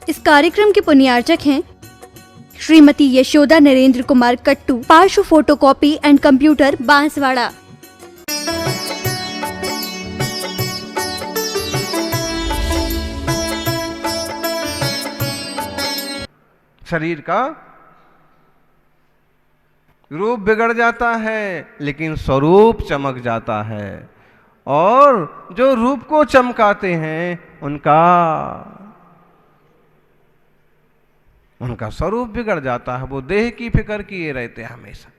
इस कार्यक्रम के पुण्यार्चक हैं श्रीमती यशोदा नरेंद्र कुमार कट्टू, पार्श्व फोटोकॉपी एंड कंप्यूटर, बांसवाड़ा। शरीर का रूप बिगड़ जाता है लेकिन स्वरूप चमक जाता है, और जो रूप को चमकाते हैं उनका स्वरूप बिगड़ जाता है। वो देह की फिक्र किए रहते हैं हमेशा।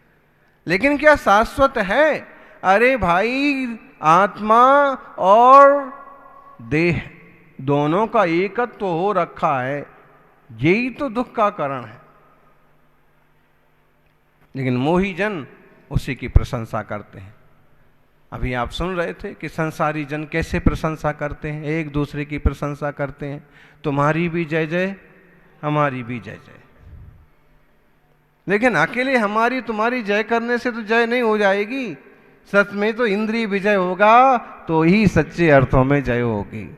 लेकिन क्या शाश्वत है? अरे भाई, आत्मा और देह दोनों का एकत्व हो रखा है, यही तो दुख का कारण है। लेकिन मोही जन उसी की प्रशंसा करते हैं। अभी आप सुन रहे थे कि संसारी जन कैसे प्रशंसा करते हैं, एक दूसरे की प्रशंसा करते हैं। तुम्हारी भी जय जय, हमारी भी जय जय। लेकिन अकेले हमारी तुम्हारी जय करने से तो जय नहीं हो जाएगी। सच में तो इंद्रिय विजय होगा तो ही सच्चे अर्थों में जय होगी।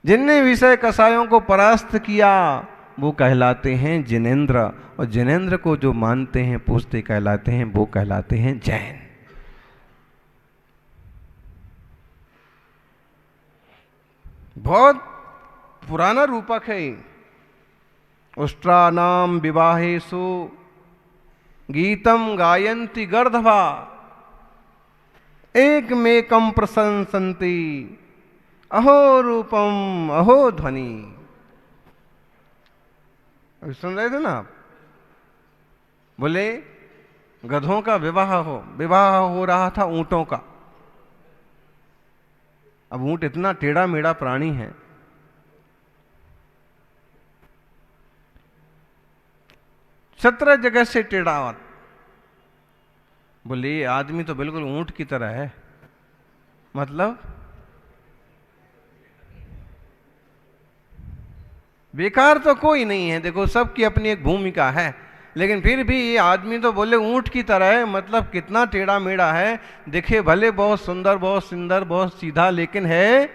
जिनने विषय कसायों को परास्त किया वो कहलाते हैं जिनेंद्र, और जिनेंद्र को जो मानते हैं पूजते कहलाते हैं, वो कहलाते हैं जैन। बहुत पुराना रूपक है। उष्ट्रानाम विवाहेषु गीतम गायन्ति गर्दभा एकमेकं प्रशंसन्ति अहो रूपम अहो ध्वनि। अभी सुन रहे थे ना आप? बोले गधों का विवाह हो रहा था ऊंटों का। अब ऊंट इतना टेढ़ा मेढ़ा प्राणी है, सत्रह जगह से टेढ़ा। बोले ये आदमी तो बिल्कुल ऊंट की तरह है। मतलब बेकार तो कोई नहीं है, देखो सबकी अपनी एक भूमिका है, लेकिन फिर भी ये आदमी तो बोले ऊंट की तरह है। मतलब कितना टेढ़ा मेढ़ा है, दिखे भले बहुत सुंदर, बहुत सुंदर, बहुत सीधा, लेकिन है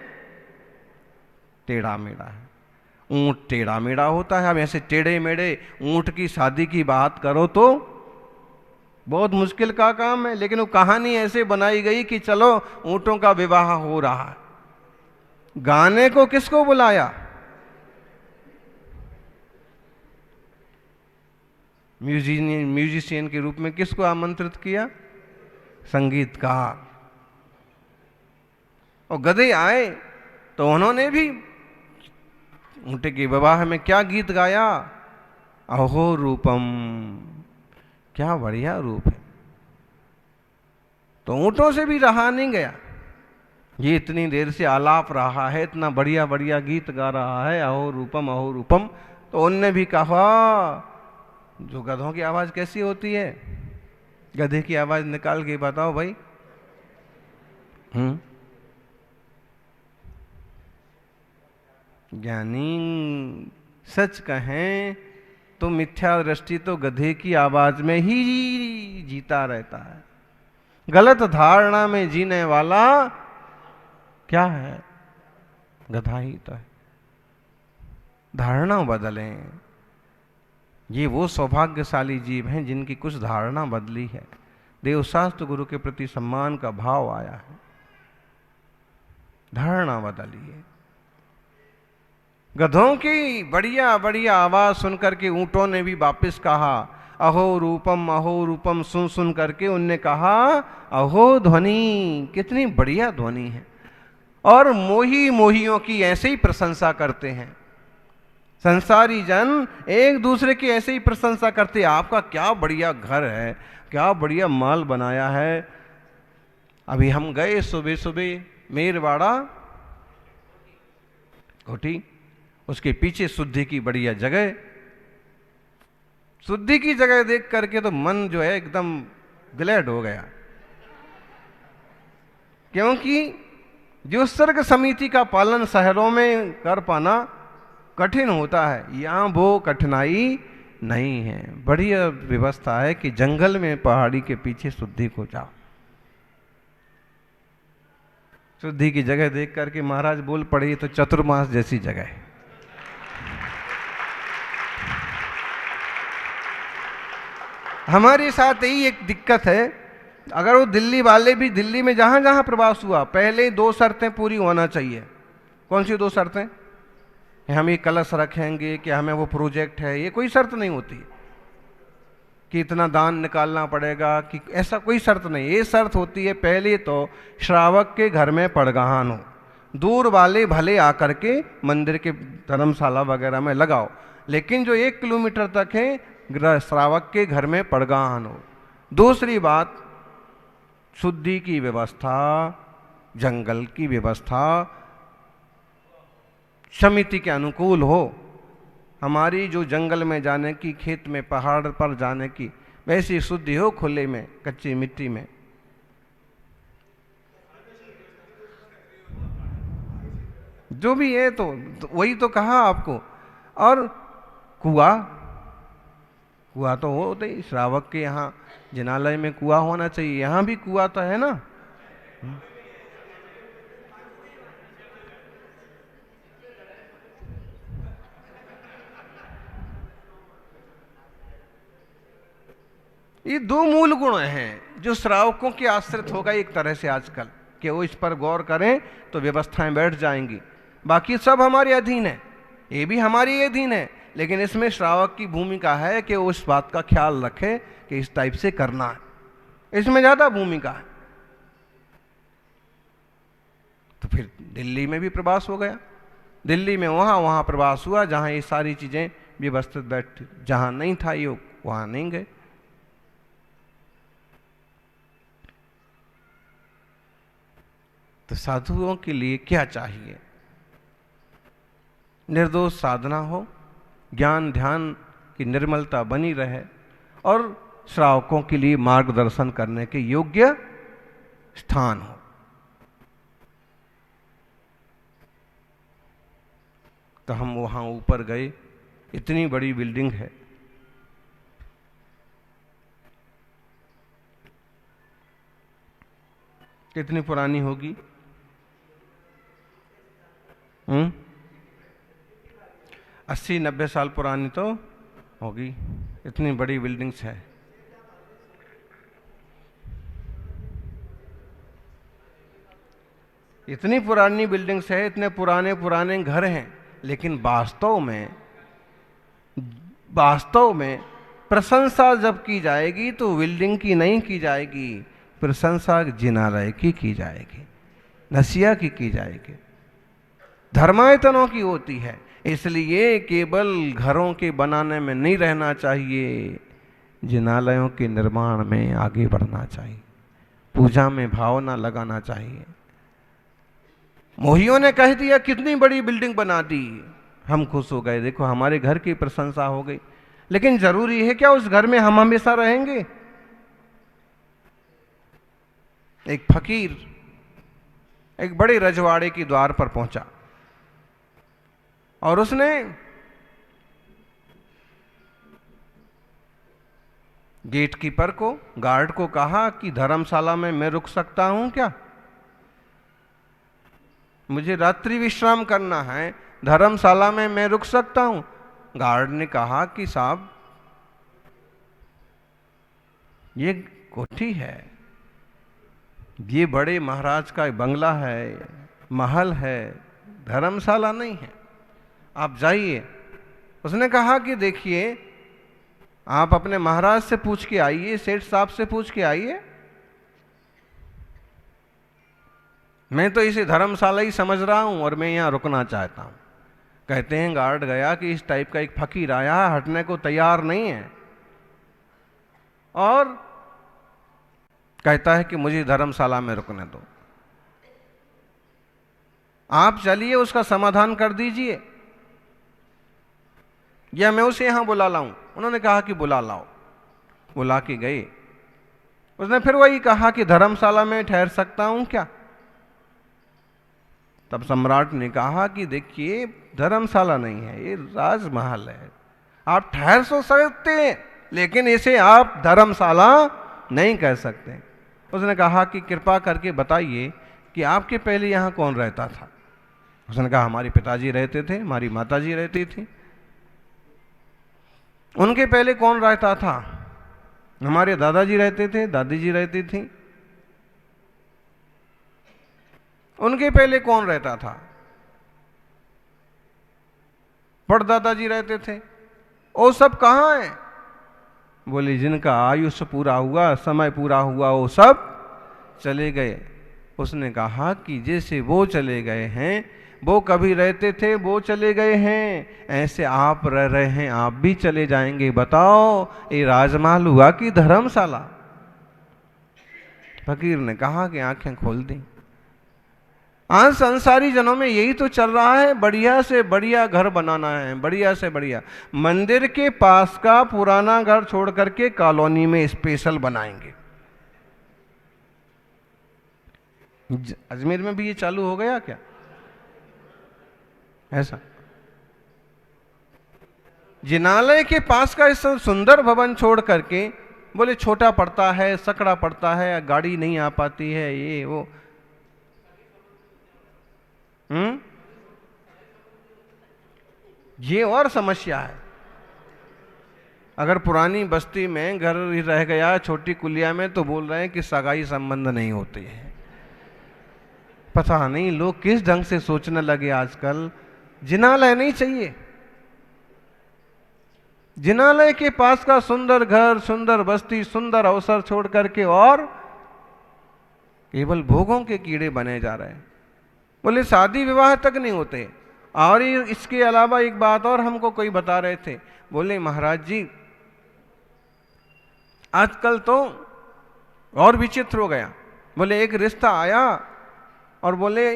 टेढ़ा मेढ़ा है। ऊंट टेढ़ा मेढ़ा होता है। अब ऐसे टेढ़े मेढ़े ऊंट की शादी की बात करो तो बहुत मुश्किल का काम है। लेकिन वो कहानी ऐसे बनाई गई कि चलो ऊंटों का विवाह हो रहा है। गाने को किसको बुलाया? म्यूजिशियन के रूप में किसको आमंत्रित किया? संगीतकार। और गधे आए तो उन्होंने भी ऊंटे के विवाह में क्या गीत गाया? अहो रूपम, क्या बढ़िया रूप है। तो ऊंटों से भी रहा नहीं गया। ये इतनी देर से आलाप रहा है, इतना बढ़िया बढ़िया गीत गा रहा है, अहो रूपम। तो उनने भी कहा, जो गधों की आवाज कैसी होती है, गधे की आवाज निकाल के बताओ भाई। ज्ञानी सच कहें तो मिथ्या दृष्टि तो गधे की आवाज में ही जीता रहता है। गलत धारणा में जीने वाला क्या है? गधा ही तो है। धारणा बदलें। ये वो सौभाग्यशाली जीव हैं जिनकी कुछ धारणा बदली है, देवशास्त्र गुरु के प्रति सम्मान का भाव आया है। धारणा बदलिए। गधों की बढ़िया बढ़िया आवाज सुनकर के ऊंटों ने भी वापस कहा अहो रूपम। सुन सुन करके उनने कहा अहो ध्वनि। कितनी बढ़िया ध्वनि है। और मोही मोहियों की ऐसे ही प्रशंसा करते हैं। संसारी जन एक दूसरे की ऐसे ही प्रशंसा करते, आपका क्या बढ़िया घर है, क्या बढ़िया माल बनाया है। अभी हम गए सुबह सुबह मेरवाड़ा कोठी, उसके पीछे शुद्धि की बढ़िया जगह। शुद्धि की जगह देख करके तो मन जो है एकदम ग्लैड हो गया, क्योंकि जो सर्ग समिति का पालन शहरों में कर पाना कठिन होता है, यहाँ वो कठिनाई नहीं है। बढ़िया व्यवस्था है कि जंगल में पहाड़ी के पीछे शुद्धि को जाओ। शुद्धि की जगह देख करके महाराज बोल पड़े, तो चतुर्मास जैसी जगह है। हमारे साथ यही एक दिक्कत है। अगर वो दिल्ली वाले भी, दिल्ली में जहां जहां प्रवास हुआ, पहले 2 शर्तें पूरी होना चाहिए। कौन सी 2 शर्तें? हम ये कलश रखेंगे, कि हमें वो प्रोजेक्ट है, ये कोई शर्त नहीं होती कि इतना दान निकालना पड़ेगा, कि ऐसा कोई शर्त नहीं। ये शर्त होती है पहले तो श्रावक के घर में पड़गाहन हो, दूर वाले भले आकर के मंदिर के धर्मशाला वगैरह में लगाओ, लेकिन जो 1 किलोमीटर तक है श्रावक के घर में पड़गाहन हो। दूसरी बात, शुद्धि की व्यवस्था, जंगल की व्यवस्था समिति के अनुकूल हो। हमारी जो जंगल में जाने की, खेत में, पहाड़ पर जाने की वैसी शुद्धि हो, खुले में, कच्ची मिट्टी में। जो भी है तो वही तो कहा आपको। और कुआं तो होते ही, श्रावक के यहाँ जिनालय में कुआं होना चाहिए, यहाँ भी कुआं तो है ना। ये 2 मूल गुण हैं जो श्रावकों के आश्रित होगा एक तरह से आजकल, कि वो इस पर गौर करें तो व्यवस्थाएं बैठ जाएंगी। बाकी सब हमारे अधीन है, ये भी हमारे अधीन है, लेकिन इसमें श्रावक की भूमिका है कि वो इस बात का ख्याल रखे कि इस टाइप से करना है, इसमें ज्यादा भूमिका है। तो फिर दिल्ली में भी प्रवास हो गया, दिल्ली में वहां प्रवास हुआ जहां ये सारी चीजें व्यवस्थित बैठ, जहां नहीं था ये वहां नहीं गए। तो साधुओं के लिए क्या चाहिए? निर्दोष साधना हो, ज्ञान ध्यान की निर्मलता बनी रहे, और श्रावकों के लिए मार्गदर्शन करने के योग्य स्थान हो। तो हम वहां ऊपर गए, इतनी बड़ी बिल्डिंग है, कितनी पुरानी होगी? 80-90 साल पुरानी तो होगी, इतनी बड़ी बिल्डिंग्स है। इतनी पुरानी बिल्डिंग्स है, इतने पुराने पुराने घर हैं, लेकिन वास्तव में प्रशंसा जब की जाएगी तो बिल्डिंग की नहीं की जाएगी, प्रशंसा जिनालय की जाएगी, नसिया की जाएगी, धर्मायतनों की होती है। इसलिए केवल घरों के बनाने में नहीं रहना चाहिए, जिनालयों के निर्माण में आगे बढ़ना चाहिए, पूजा में भावना लगाना चाहिए। मोहियों ने कह दिया कितनी बड़ी बिल्डिंग बना दी, हम खुश हो गए, देखो हमारे घर की प्रशंसा हो गई। लेकिन जरूरी है क्या उस घर में हम हमेशा रहेंगे? एक फकीर एक बड़े रजवाड़े के द्वार पर पहुंचा और उसने गेटकीपर को, गार्ड को कहा कि धर्मशाला में मैं रुक सकता हूं क्या? मुझे रात्रि विश्राम करना है, धर्मशाला में मैं रुक सकता हूं? गार्ड ने कहा कि साहब ये कोठी है, ये बड़े महाराज का बंगला है, महल है, धर्मशाला नहीं है, आप जाइए। उसने कहा कि देखिए आप अपने महाराज से पूछ के आइए, सेठ साहब से पूछ के आइए, मैं तो इसे धर्मशाला ही समझ रहा हूं और मैं यहां रुकना चाहता हूं। कहते हैं गार्ड गया कि इस टाइप का एक फकीर आया, हटने को तैयार नहीं है और कहता है कि मुझे धर्मशाला में रुकने दो, आप चलिए उसका समाधान कर दीजिए या मैं उसे यहां बुला लाऊं। उन्होंने कहा कि बुला लाओ। बुला के गए। उसने फिर वही कहा कि धर्मशाला में ठहर सकता हूं क्या? तब सम्राट ने कहा कि देखिए धर्मशाला नहीं है, ये राजमहल है, आप ठहर तो सकते हैं लेकिन इसे आप धर्मशाला नहीं कह सकते। उसने कहा कि कृपा करके बताइए कि आपके पहले यहाँ कौन रहता था? उसने कहा हमारे पिताजी रहते थे, हमारी माताजी रहती थी। उनके पहले कौन रहता था? हमारे दादाजी रहते थे, दादी जी रहती थी, उनके पहले कौन रहता था? परदादाजी रहते थे। वो सब कहाँ है? बोले जिनका आयुष्य पूरा हुआ, समय पूरा हुआ, वो सब चले गए। उसने कहा कि जैसे वो चले गए हैं, वो कभी रहते थे, वो चले गए हैं, ऐसे आप रह रहे हैं, आप भी चले जाएंगे। बताओ ये राजमहल हुआ कि धर्मशाला? फकीर ने कहा कि आंखें खोल दी। आज संसारी जनों में यही तो चल रहा है, बढ़िया से बढ़िया घर बनाना है, बढ़िया से बढ़िया। मंदिर के पास का पुराना घर छोड़ करके कॉलोनी में स्पेशल बनाएंगे। अजमेर में भी ये चालू हो गया क्या ऐसा? जिनालय के पास का इस सुंदर भवन छोड़ करके बोले छोटा पड़ता है, सकड़ा पड़ता है, गाड़ी नहीं आ पाती है, ये वो। ये और समस्या है। अगर पुरानी बस्ती में घर रह गया छोटी कुलिया में, तो बोल रहे हैं कि सगाई संबंध नहीं होते हैं। पता नहीं लोग किस ढंग से सोचने लगे आजकल। जिनालय नहीं चाहिए। जिनालय के पास का सुंदर घर, सुंदर बस्ती, सुंदर अवसर छोड़ करके और केवल भोगों के कीड़े बने जा रहे हैं। बोले शादी विवाह तक नहीं होते। और इसके अलावा एक बात और हमको कोई बता रहे थे, बोले महाराज जी आजकल तो और विचित्र हो गया। बोले एक रिश्ता आया और बोले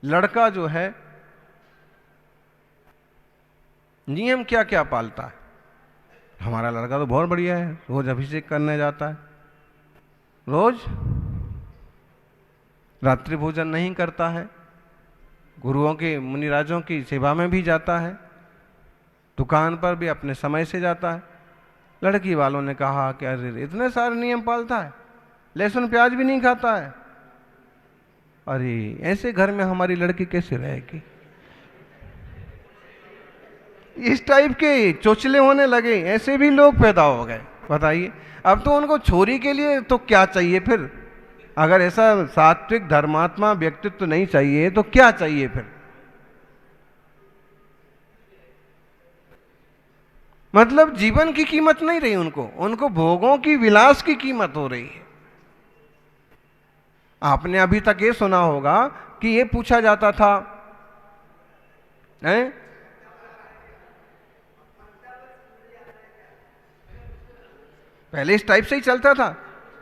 लड़का जो है नियम क्या क्या पालता है। हमारा लड़का तो बहुत बढ़िया है, रोज अभिषेक करने जाता है, रोज रात्रि भोजन नहीं करता है, गुरुओं के मुनिराजों की सेवा में भी जाता है, दुकान पर भी अपने समय से जाता है। लड़की वालों ने कहा कि अरे इतने सारे नियम पालता है, लहसुन प्याज भी नहीं खाता है। अरे ऐसे घर में हमारी लड़की कैसे रहेगी? इस टाइप के चोचले होने लगे, ऐसे भी लोग पैदा हो गए। बताइए, अब तो उनको छोरी के लिए तो क्या चाहिए फिर? अगर ऐसा सात्विक धर्मात्मा व्यक्तित्व तो नहीं चाहिए तो क्या चाहिए फिर? मतलब जीवन की कीमत नहीं रही उनको, उनको भोगों की, विलास की कीमत हो रही है। आपने अभी तक ये सुना होगा कि ये पूछा जाता था, हैं? पहले इस टाइप से ही चलता था,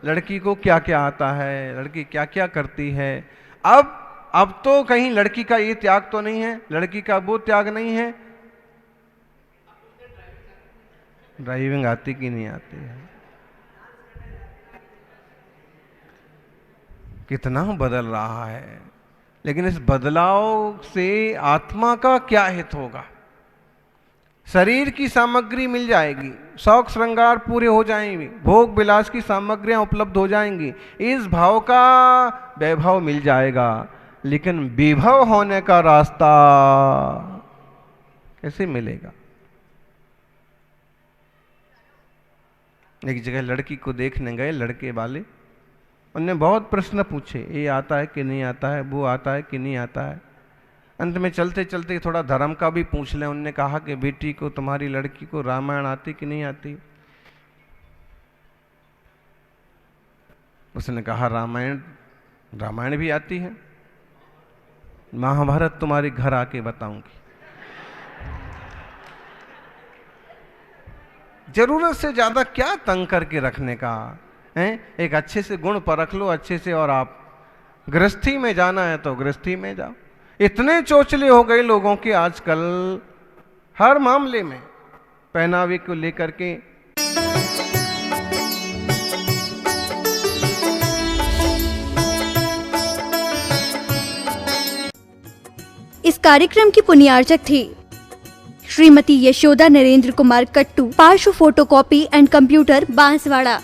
लड़की को क्या क्या आता है, लड़की क्या क्या करती है। अब तो कहीं लड़की का ये त्याग तो नहीं है, लड़की का वो त्याग नहीं है। ड्राइविंग आती कि नहीं आती है? कितना बदल रहा है। लेकिन इस बदलाव से आत्मा का क्या हित होगा? शरीर की सामग्री मिल जाएगी, शौक श्रृंगार पूरे हो जाएंगे, भोग विलास की सामग्रियां उपलब्ध हो जाएंगी, इस भाव का वैभव मिल जाएगा। लेकिन विभव होने का रास्ता कैसे मिलेगा? एक जगह लड़की को देखने गए लड़के वाले, उन्होंने बहुत प्रश्न पूछे, ये आता है कि नहीं आता है, वो आता है कि नहीं आता है। अंत में चलते चलते थोड़ा धर्म का भी पूछ लें। उन्होंने कहा कि बेटी को, तुम्हारी लड़की को रामायण आती कि नहीं आती? उसने कहा रामायण भी आती है, महाभारत तुम्हारे घर आके बताऊंगी। जरूरत से ज्यादा क्या तंग करके रखने का है? एक अच्छे से गुण परख लो अच्छे से, और आप गृहस्थी में जाना है तो गृहस्थी में जाओ। इतने चोचले हो गए लोगों के आजकल हर मामले में, पहनावे को लेकर के। इस कार्यक्रम की पुण्यार्चक थी श्रीमती यशोदा नरेंद्र कुमार कट्टू, पार्श्व फोटोकॉपी एंड कंप्यूटर, बांसवाड़ा।